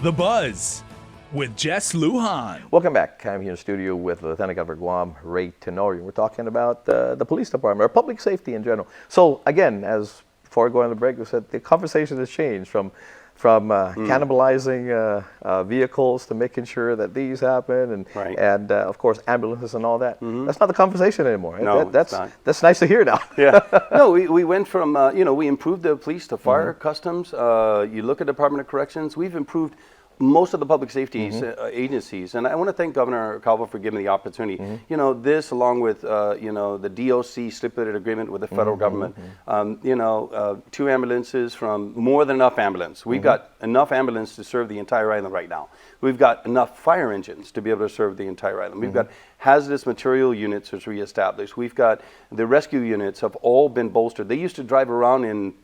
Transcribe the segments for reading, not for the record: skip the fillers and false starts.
The Buzz with Jess Lujan. Welcome back. I'm here in the studio with Lieutenant Governor Guam, Ray Tenorio. We're talking about the police department, or public safety in general. So again, as before going on the break, we said the conversation has changed from cannibalizing vehicles to making sure that these happen, and of course ambulances and all that. That's not the conversation anymore. No, that's nice to hear now. Yeah. No, we went from we improved the police to fire, customs. You look at Department of Corrections. We've improved most of the public safety agencies, and I want to thank Governor Calvo for giving me the opportunity. This along with the DOC stipulated agreement with the federal government. 2 ambulances from more than enough ambulance. We've got enough ambulance to serve the entire island right now. We've got enough fire engines to be able to serve the entire island. We've got hazardous material units that's reestablished. We've got the rescue units have all been bolstered. They used to drive around in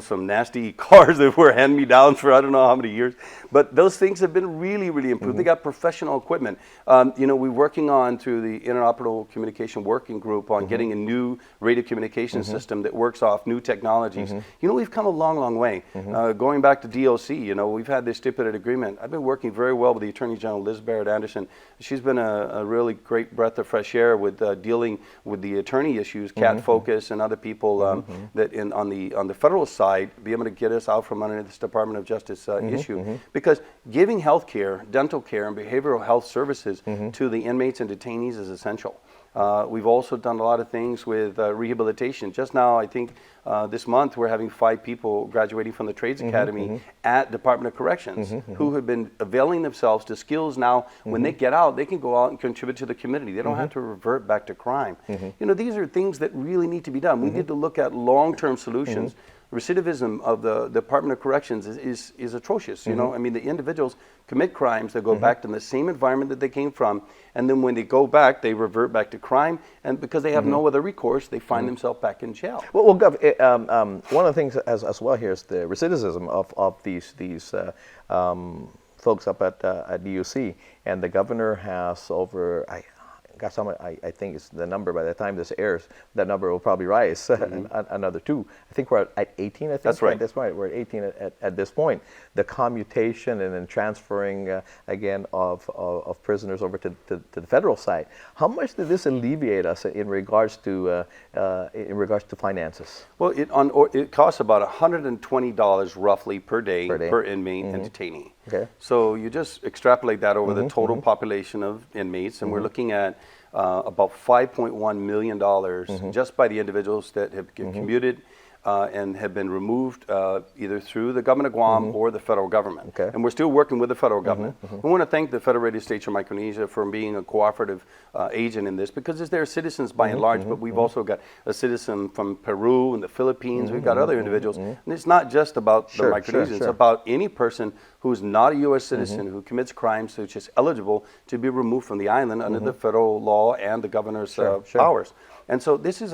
some nasty cars that were hand-me-downs for I don't know how many years. But those things have been really, really improved. They got professional equipment. We're working on, through the Interoperable Communication Working Group, on getting a new radio communication system that works off new technologies. We've come a long, long way. Going back to DOC, we've had this stipulated agreement. I've been working very well with the Attorney General, Liz Barrett Anderson. She's been a really great breath of fresh air with dealing with the attorney issues, Cat Focus and other people that on the federal side be able to get us out from under this Department of Justice issue, because giving health care, dental care, and behavioral health services to the inmates and detainees is essential. We've also done a lot of things with rehabilitation. Just now, I think this month, we're having 5 people graduating from the Trades Academy at Department of Corrections who have been availing themselves to skills now. When they get out, they can go out and contribute to the community. They don't have to revert back to crime. These are things that really need to be done. We need to look at long-term solutions. Recidivism of the Department of Corrections is atrocious. The individuals commit crimes, they go back to the same environment that they came from, and then when they go back, they revert back to crime, and because they have no other recourse, they find themselves back in jail. Well, Gov, one of the things as well here is the recidivism of these folks up at DUC, and the governor has over. I think it's the number by the time this airs, that number will probably rise another 2. I think we're at 18, I think. That's right. That's right. We're at 18 at this point. The commutation and then transferring, again, of prisoners over to the federal side. How much did this alleviate us in regards to finances? Well, it costs about $120 roughly per day per inmate and detainee. Okay. So you just extrapolate that over the total population of inmates, and we're looking at about $5.1 million just by the individuals that have commuted and have been removed either through the government of Guam or the federal government. Okay. And we're still working with the federal government. We want to thank the Federated States of Micronesia for being a cooperative agent in this, because it's their citizens by and large, but we've also got a citizen from Peru and the Philippines. We've got other individuals. And it's not just about the Micronesians. It's about any person who's not a U.S. citizen who commits crimes, which is eligible to be removed from the island under the federal law and the governor's powers. And so this is,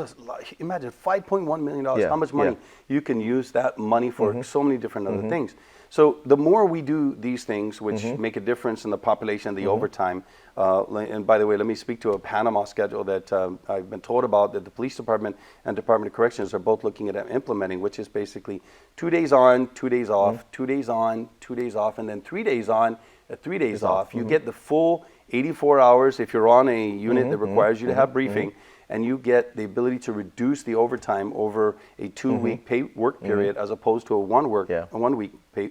imagine $5.1 million, how much money you can use that money for so many different other things. So the more we do these things, which make a difference in the population, the overtime, and by the way, let me speak to a Panama schedule that I've been told about, that the Police Department and Department of Corrections are both looking at implementing, which is basically 2 days on, 2 days off, 2 days on, 2 days off, and then 3 days on, 3 days off. You get the full 84 hours if you're on a unit that requires you to have briefing. And you get the ability to reduce the overtime over a 2-week pay work period as opposed to a 1 week pay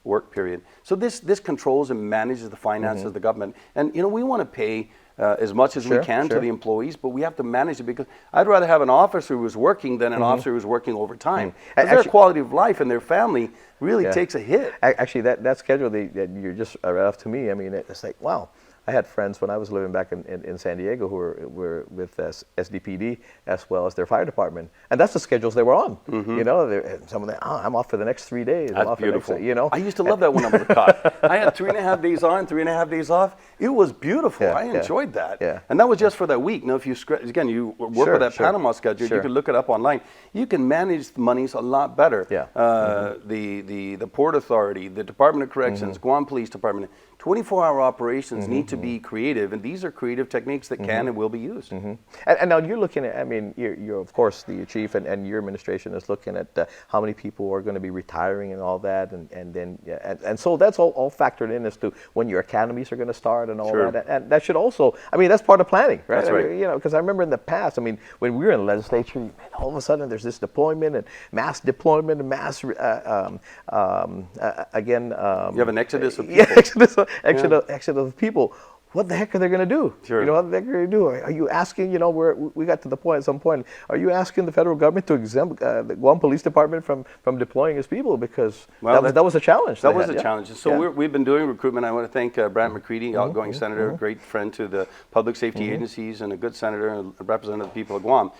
work period. So this controls and manages the finances of the government. And we want to pay as much as we can to the employees, but we have to manage it, because I'd rather have an officer who's working than an officer who's working overtime. Because their quality of life and their family really takes a hit. Actually, that schedule that you're just read off to me, I mean, it's like, wow. I had friends when I was living back in San Diego who were with SDPD as well as their fire department, and that's the schedules they were on. Some of them, I'm off for the next 3 days. That's I'm off beautiful. For the next, I used to love that when I was a cop. I had 3.5 days on, 3.5 days off. It was beautiful. I enjoyed that. And that was just for that week. Now, if you work with that Panama schedule, you can look it up online. You can manage the monies a lot better. The Port Authority, the Department of Corrections, Guam Police Department, 24-hour operations need to be creative, and these are creative techniques that can and will be used. And now you're looking at, I mean, you're of course the chief, and your administration is looking at how many people are going to be retiring and all that, and then and so that's all factored in as to when your academies are going to start and all Sure. that, and that should also, I mean, that's part of planning, right? That's I mean, right. you know, because I remember in the past, I mean, when we were in the legislature, man, all of a sudden there's this deployment and mass deployment and mass again. You have an exodus of people. Yeah, exodus of people. What the heck are they going to do? Sure. You know, what the heck are they going to do? Are you asking, you know, we got to the point at some point, are you asking the federal government to exempt the Guam Police Department from deploying its people? Because that was a challenge. That was a challenge. So Yeah. we've been doing recruitment. I want to thank Brant McCready, outgoing senator, great friend to the public safety agencies, and a good senator and a representative of the people of Guam,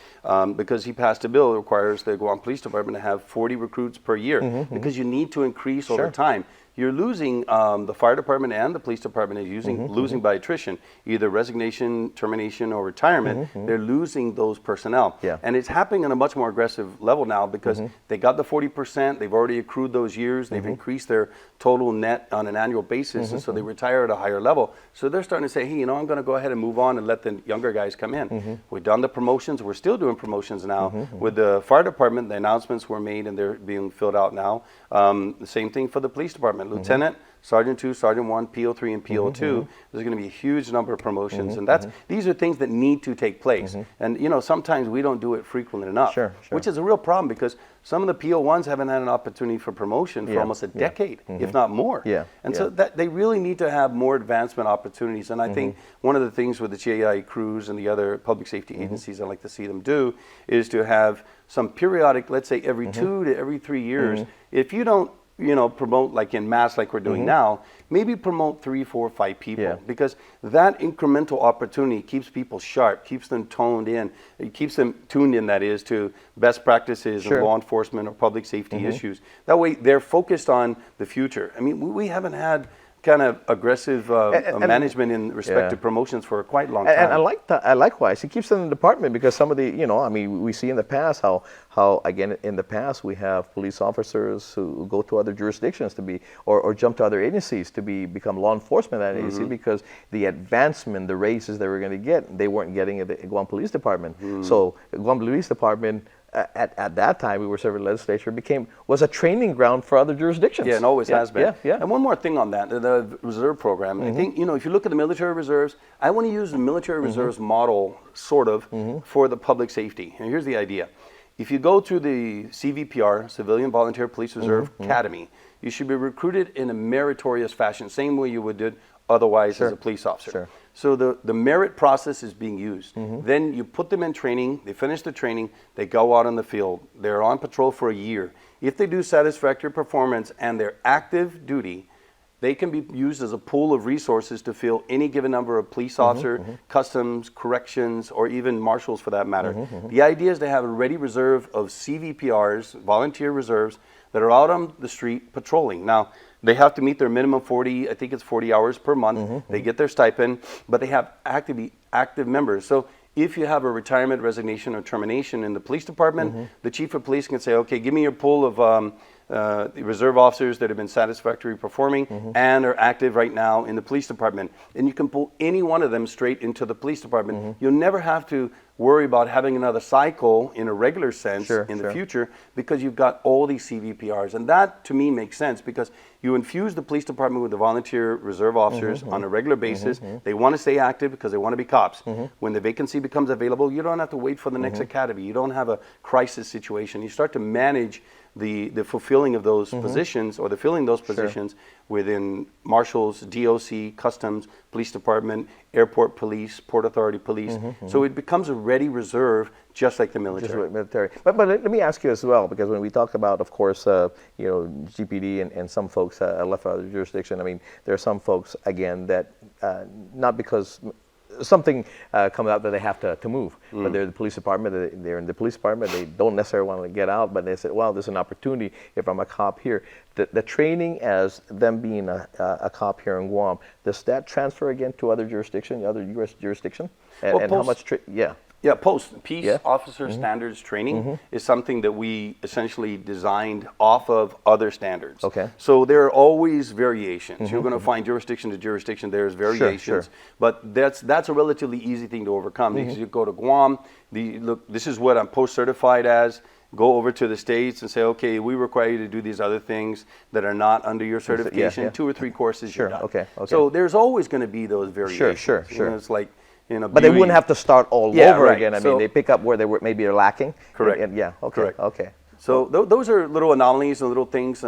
because he passed a bill that requires the Guam Police Department to have 40 recruits per year, because you need to increase over time. You're losing, the fire department and the police department is losing by attrition, either resignation, termination, or retirement. They're losing those personnel. Yeah. And it's happening on a much more aggressive level now, because they got the 40%, they've already accrued those years, they've increased their total net on an annual basis, and so they retire at a higher level. So they're starting to say, hey, you know, I'm going to go ahead and move on and let the younger guys come in. We've done the promotions, we're still doing promotions now. With the fire department, the announcements were made and they're being filled out now. The same thing for the police department. Lieutenant, Sergeant 2, Sergeant 1, PO3, and PO2. There's going to be a huge number of promotions, and these are things that need to take place. And you know, sometimes we don't do it frequently enough, Sure. which is a real problem, because some of the PO1s haven't had an opportunity for promotion for almost a decade, if not more. And so that they really need to have more advancement opportunities. And I think one of the things with the GAI crews and the other public safety agencies I like to see them do is to have some periodic, let's say every 2 to every 3 years. If you don't, you know, promote like in mass like we're doing now, maybe promote 3, 4, 5 people, because that incremental opportunity keeps people sharp, keeps them toned in, it keeps them tuned in, that is, to best practices in law enforcement or public safety issues. That way they're focused on the future. I mean, we haven't had kind of aggressive management in respect to promotions for a quite long time. And I like that. Likewise, it keeps them in the department, because some of the, you know, I mean, we see in the past how again in the past we have police officers who go to other jurisdictions to be, or jump to other agencies to become law enforcement at an agency, because the advancement, the raises they were going to get, they weren't getting at the Guam Police Department. So Guam Police Department, at that time we were serving legislature, was a training ground for other jurisdictions. Yeah, and always has been. Yeah. And one more thing on that, the reserve program. I think, you know, if you look at the military reserves, I want to use the military reserves model, sort of, for the public safety. And here's the idea. If you go through the CVPR, Civilian Volunteer Police Reserve Academy, you should be recruited in a meritorious fashion, same way you would do otherwise as a police officer. So the merit process is being used. Then you put them in training, they finish the training, they go out on the field. They're on patrol for a year. If they do satisfactory performance and they're active duty, they can be used as a pool of resources to fill any given number of police officer, customs, corrections, or even marshals for that matter. The idea is to have a ready reserve of CVPRs, volunteer reserves, that are out on the street patrolling. Now, they have to meet their minimum 40, I think it's 40 hours per month. They get their stipend, but they have active members. So if you have a retirement, resignation, or termination in the police department, the chief of police can say, okay, give me your pool of the reserve officers that have been satisfactorily performing and are active right now in the police department. And you can pull any one of them straight into the police department. You'll never have to worry about having another cycle in a regular sense in the future, because you've got all these CVPRs. And that, to me, makes sense, because you infuse the police department with the volunteer reserve officers on a regular basis. They want to stay active because they want to be cops. When the vacancy becomes available, you don't have to wait for the next academy. You don't have a crisis situation. You start to manage the fulfilling of those positions, or the filling those positions within marshals, DOC, customs, police department, airport police, port authority police. So it becomes a ready reserve, just like the military. Just like military. But let me ask you as well, because when we talk about, of course, you know, GPD and some folks left out of the jurisdiction, I mean, there are some folks, again, that not because something comes out that they have to move, but they're the police department, they're in the police department, they don't necessarily want to get out, but they said, well, there's an opportunity if I'm a cop here. The training as them being a cop here in Guam, does that transfer again to other jurisdictions, other U.S. jurisdictions? And, Well, and how much, Yeah, Peace Yeah. Officer Standards Training is something that we essentially designed off of other standards. Okay. So there are always variations. You're going to find jurisdiction to jurisdiction, there's variations. sure. But that's a relatively easy thing to overcome. Because you go to Guam, look, this is what I'm post-certified as. Go over to the States and say, okay, we require you to do these other things that are not under your certification. yeah. 2 or 3 courses, Sure, you're done. okay. So there's always going to be those variations. sure. You know, it's like, But they wouldn't have to start all Yeah, over right. again. I So- mean, they pick up where they were maybe are lacking. Correct. Yeah. Okay. Correct. Okay. So those are little anomalies and little things,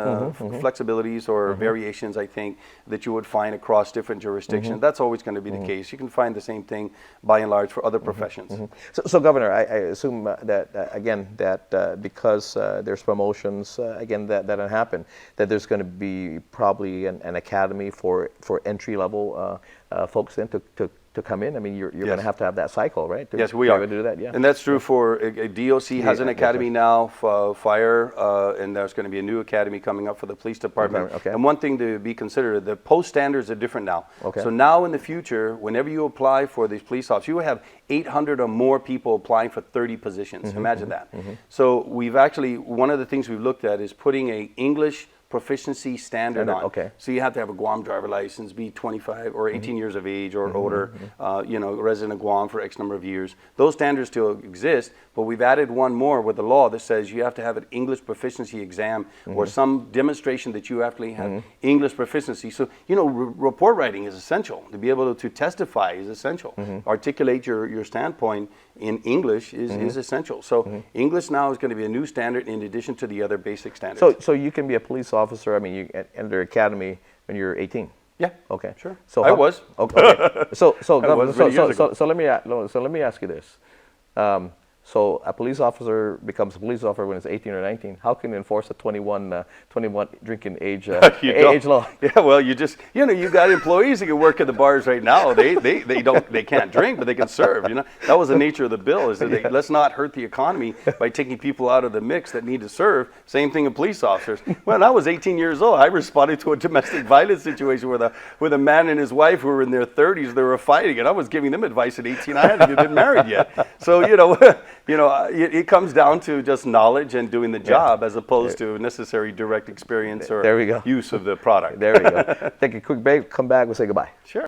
flexibilities or variations, I think, that you would find across different jurisdictions. That's always going to be the case. You can find the same thing, by and large, for other professions. So, Governor, I assume that again that because there's promotions again that happen, that there's going to be probably an academy for entry level folks then to come in. I mean, you're going to have that cycle, right? Yes, we be are. able to do that, yeah. And that's true for DOC has an Yeah, academy now for fire, and there's going to be a new academy coming up for the police department. Okay. And one thing to be considered, the post standards are different now. Okay. So now in the future, whenever you apply for these police officers, you will have 800 or more people applying for 30 positions. Imagine that. So we've actually, one of the things we've looked at is putting a English proficiency standard on. Okay. So you have to have a Guam driver license, be 25 or 18 years of age or older, resident of Guam for X number of years. Those standards still exist, but we've added one more with the law that says you have to have an English proficiency exam or some demonstration that you actually have English proficiency. So, report writing is essential. To be able to testify is essential. Articulate your standpoint in English is essential. So English now is going to be a new standard in addition to the other basic standards. So you can be a police officer. I mean, you enter academy when you're 18. Yeah. Okay. Sure. So I was. Okay. So I was many years ago. let me ask you this. So a police officer becomes a police officer when it's 18 or 19. How can you enforce a 21 drinking age age law? Yeah, well, you got employees that can work at the bars right now. They can't drink, but they can serve. That was the nature of the bill. Is that let's not hurt the economy by taking people out of the mix that need to serve. Same thing in police officers. When I was 18 years old, I responded to a domestic violence situation with a man and his wife who were in their 30s. They were fighting, and I was giving them advice at 18. I hadn't been married yet, so it comes down to just knowledge and doing the job as opposed to necessary direct experience or There we go. use of the product. There we go. Take a quick break. Come back. We'll say goodbye. Sure.